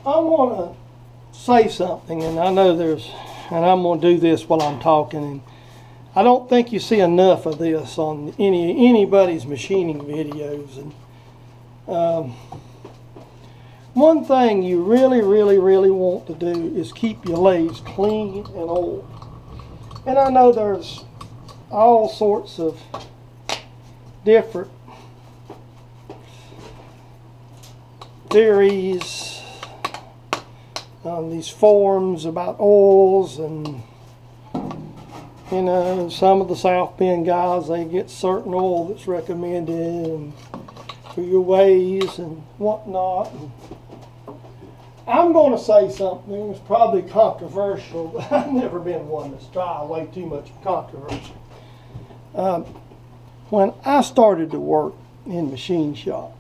I want to say something, and I know and I'm going to do this while I'm talking, and I don't think you see enough of this on anybody's machining videos. And one thing you really want to do is keep your lathes clean and oiled. And I know there's all sorts of different theories on these forums about oils, and you know, some of the South Bend guys, they get certain oil that's recommended and for your ways and whatnot. And I'm going to say something that's probably controversial, but I've never been one to try way too much controversy. When I started to work in machine shop,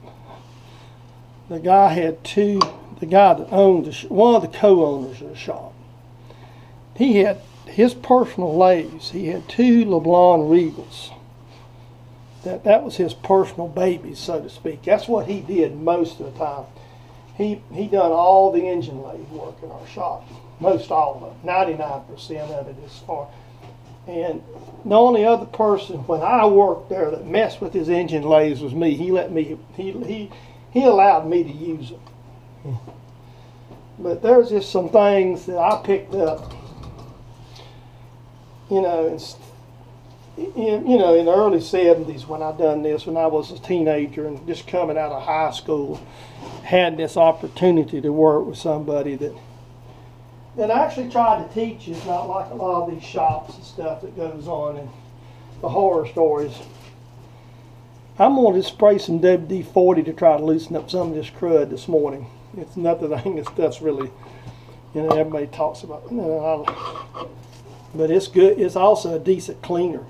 the guy that owned one of the co-owners of the shop, he had his personal lathes. He had 2 LeBlanc Regals. That was his personal babies, so to speak. That's what he did most of the time. He done all the engine lathe work in our shop, most all of it, 99% of it as far. And the only other person when I worked there that messed with his engine lathes was me. He allowed me to use them. But there's just some things that I picked up, you know, in the early 70s when I done this, when I was a teenager and just coming out of high school, had this opportunity to work with somebody that actually tried to teach you. It's not like a lot of these shops and stuff that goes on and the horror stories. I'm going to spray some WD-40 to try to loosen up some of this crud this morning. It's nothing, I think this stuff's really, you know, everybody talks about, you know, but it's good. It's also a decent cleaner.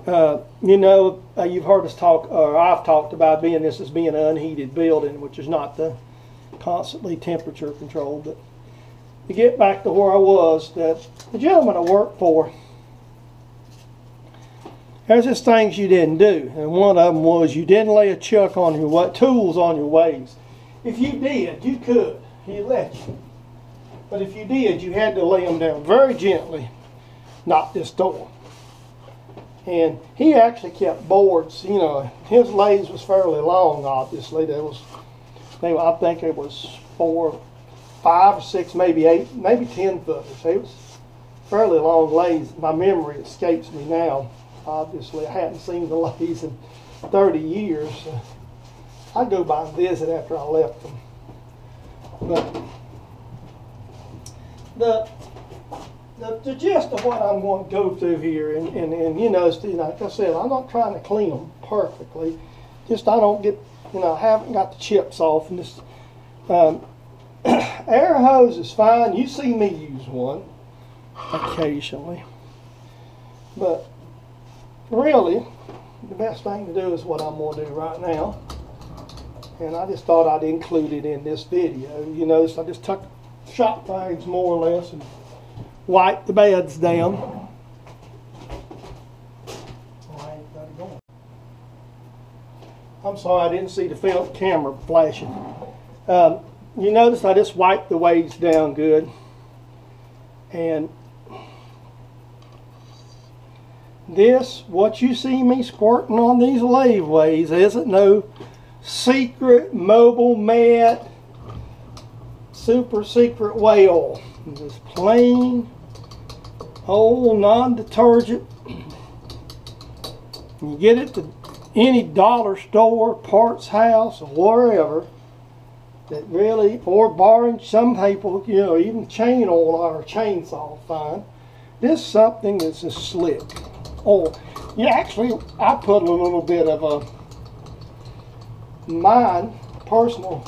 You know, you've heard us talk, or I've talked about this as being an unheated building, which is not the constantly temperature controlled. But to get back to where I was, that the gentleman I worked for, there's just things you didn't do, and one of them was you didn't lay a chuck on your tools on your ways. If you did, you could. He let you. But if you did, you had to lay them down very gently, not this door. And he actually kept boards. You know, his lathes was fairly long. Obviously, I think it was 4, 5 or 6, maybe 8, maybe 10 footers. It was fairly long lathes. My memory escapes me now. Obviously, I hadn't seen the lathes in 30 years. I'd go by and visit after I left them. But the gist of what I'm going to go through here, and you know, like I said, I'm not trying to clean them perfectly. Just I don't get, you know, I haven't got the chips off, and this air hose is fine. You see me use one occasionally, but really, the best thing to do is what I'm going to do right now. And I just thought I'd include it in this video. You notice I just tucked shop bags more or less and wipe the beds down. I'm sorry, I didn't see the film camera flashing. You notice I just wiped the waves down good. And this, what you see me squirting on these lathe ways, isn't no secret mobile mat super secret whey oil. Just plain old non-detergent. You get it to any dollar store, parts house, or wherever. That really, or barring some people, you know, even chain oil or chainsaw fine. This is something that's just slick. Oh, yeah, actually, I put a little bit of mine, personal,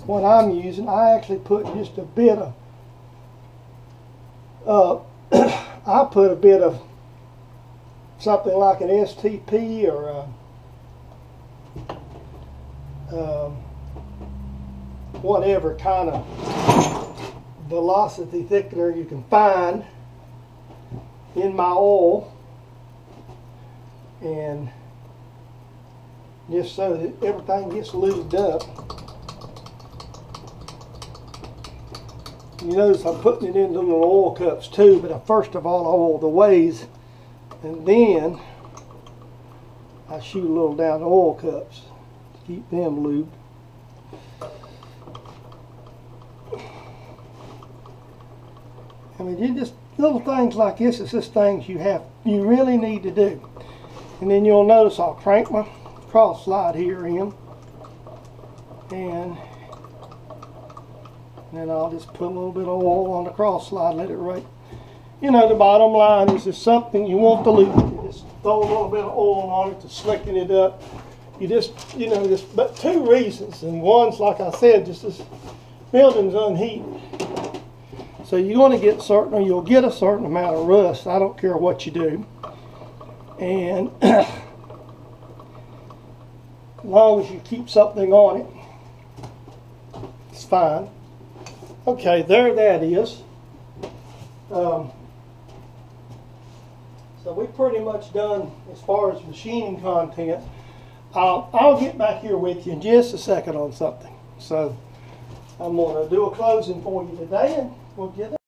what I'm using, I actually put just a bit of, I put a bit of something like an STP or whatever kind of velocity thickener you can find in my oil, and just so that everything gets lubed up. You notice I'm putting it into little oil cups too, but first of all I oil the ways, and then I shoot a little down the oil cups to keep them lubed. I mean, you just little things like this is just things you really need to do. And then you'll notice I'll crank my cross slide here in, and then I'll just put a little bit of oil on the cross slide, let it right. You know, the bottom line is just something you want to lube. You just throw a little bit of oil on it to slicken it up. You just, you know, just, but two reasons, and one's like I said, just this building's unheated. So you're going to get certain, or you'll get a certain amount of rust. I don't care what you do. And as long as you keep something on it, it's fine. Okay, there that is. So we're pretty much done as far as machining content. I'll get back here with you in just a second on something. So I'm going to do a closing for you today, and we'll get it.